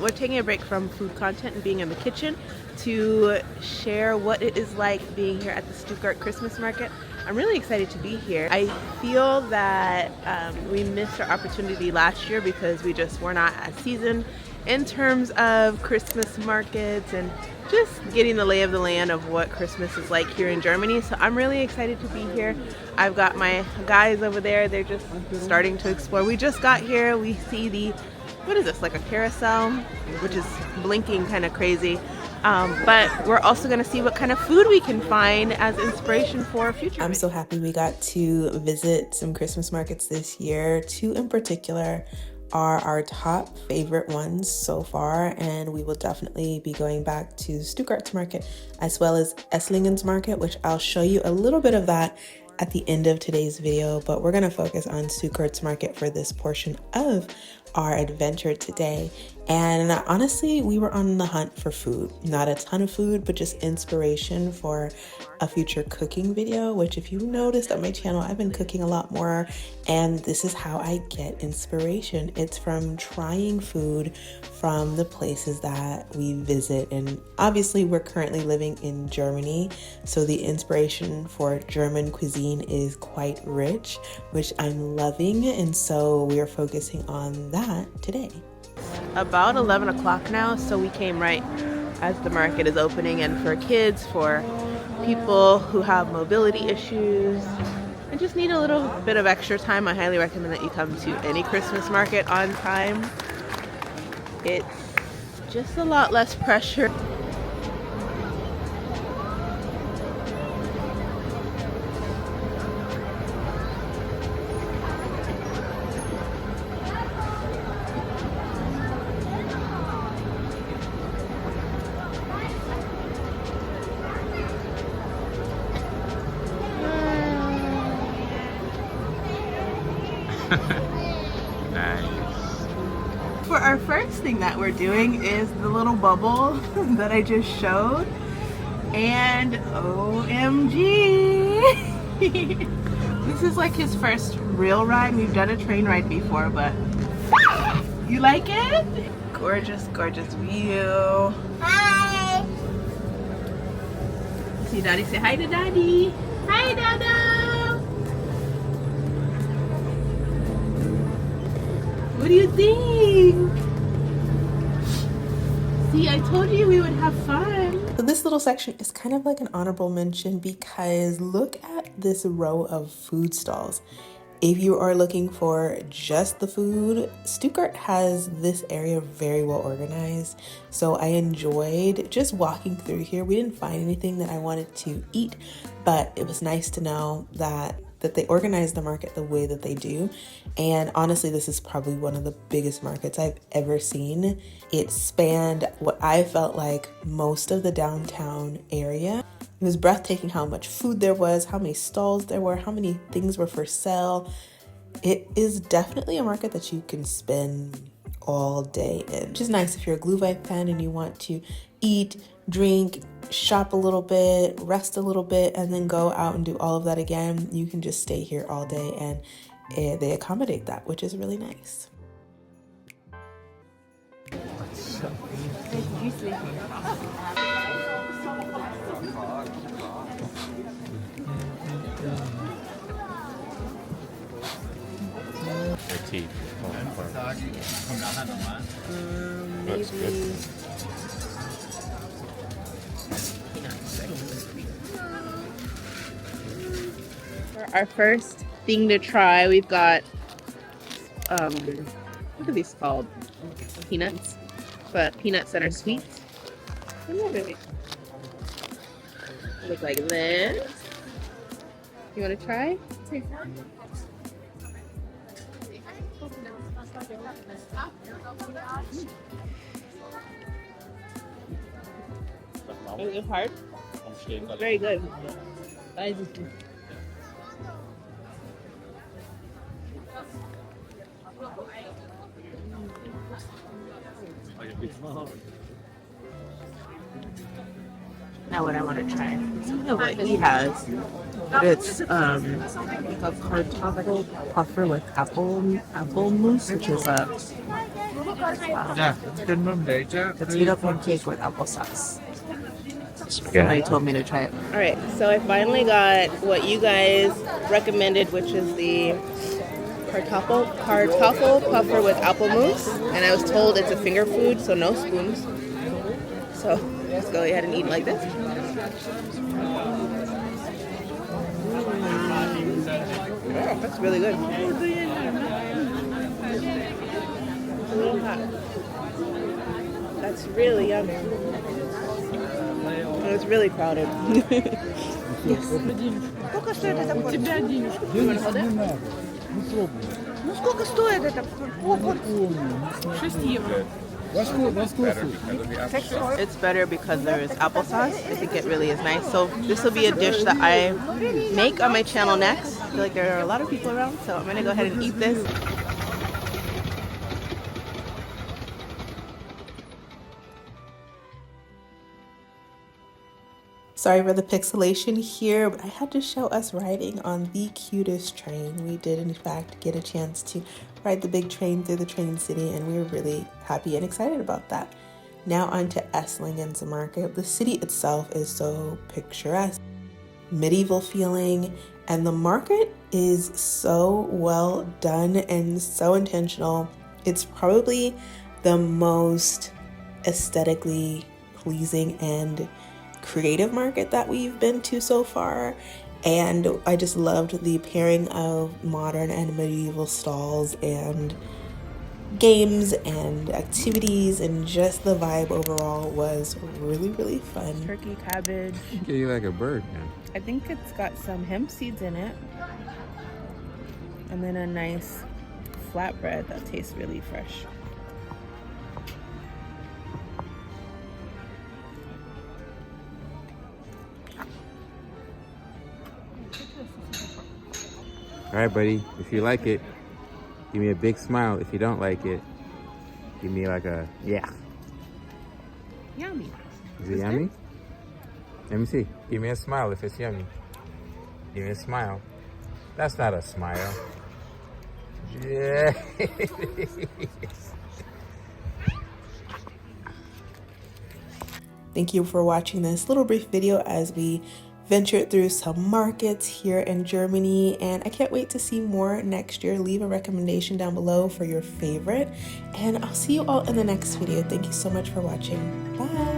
we're taking a break from food content and being in the kitchen to share what it is like being here at the Stuttgart Christmas market. I'm really excited to be here. I feel that we missed our opportunity last year because we just were not as seasoned in terms of Christmas markets and just getting the lay of the land of what Christmas is like here in Germany. So I'm really excited to be here. I've got my guys over there. They're just starting to explore. We just got here. We see the, what is this, like a carousel, which is blinking kind of crazy. But we're also going to see what kind of food we can find as inspiration for future. I'm so happy we got to visit some Christmas markets this year. Two in particular are our top favorite ones so far, and we will definitely be going back to Stuttgart's market as well as Esslingen's market, which I'll show you a little bit of that at the end of today's video, but we're going to focus on Stuttgart's market for this portion of our adventure today. And honestly, we were on the hunt for food. Not a ton of food, but just inspiration for a future cooking video, which if you noticed on my channel, I've been cooking a lot more, and this is how I get inspiration. It's from trying food from the places that we visit. And obviously we're currently living in Germany, so the inspiration for German cuisine is quite rich, which I'm loving, and so we are focusing on that today. About 11 o'clock now, so we came right as the market is opening, and for kids, for people who have mobility issues and just need a little bit of extra time, I highly recommend that you come to any Christmas market on time. It's just a lot less pressure. Nice. For our first thing that we're doing is the little bubble that I just showed, and OMG! This is like his first real ride. We've done a train ride before, but you like it? Gorgeous, gorgeous view. Hi! See Daddy, say hi to Daddy. Hi, Dada! What do you think? See, I told you we would have fun. So this little section is kind of like an honorable mention because look at this row of food stalls. If you are looking for just the food, Stuttgart has this area very well organized. So I enjoyed just walking through here. We didn't find anything that I wanted to eat, but it was nice to know that they organize the market the way that they do. And honestly, this is probably one of the biggest markets I've ever seen. It spanned what I felt like most of the downtown area. It was breathtaking how much food there was, how many stalls there were, how many things were for sale. It is definitely a market that you can spend all day in. Which is nice if you're a Glühwein fan and you want to eat, drink, shop a little bit, rest a little bit, and then go out and do all of that again. You can just stay here all day, and they accommodate that, which is really nice. The teeth. Looks Maybe. good. For our first thing to try, we've got what are these called? Peanuts, but peanuts that are sweet. They look like this. You want to try? Is it hard? Very good. Now what I want to try. Something of what he has. It's like a cartofel puffer with apple mousse, which is a potato pancake with applesauce. Somebody told me to try it. All right, so I finally got what you guys recommended, which is the cartofel puffer with apple mousse, and I was told it's a finger food, so no spoons. So let's go ahead and eat like this. Oh, that's really good. It's a little hot. That's really yummy. And it's really crowded. Yes. Сколько стоит это порция? Тебя денежку. You want to hold it? Ну сколько стоит это? 6 евро. It's better because there's applesauce. I think it really is nice. So this will be a dish that I make on my channel next. I feel like there are a lot of people around, so I'm gonna go ahead and eat this. Sorry for the pixelation here, but I had to show us riding on the cutest train. We did in fact get a chance to ride the big train through the train city, and we were really happy and excited about that. Now on to Esslingen's market. The city itself is so picturesque, medieval feeling, and the market is so well done and so intentional. It's probably the most aesthetically pleasing and creative market that we've been to so far, and I just loved the pairing of modern and medieval stalls and games and activities, and just the vibe overall was really fun. Turkey, cabbage. Yeah, you like a bird, man. I think it's got some hemp seeds in it, and then a nice flatbread that tastes really fresh. All right, buddy. If you like it, give me a big smile. If you don't like it, give me like a yeah. Yummy. Is it yummy? Let me see. Give me a smile if it's yummy. Give me a smile. That's not a smile. Yeah. Thank you for watching this little brief video as we ventured through some markets here in Germany, and I can't wait to see more next year. Leave a recommendation down below for your favorite, and I'll see you all in the next video. Thank you so much for watching. Bye.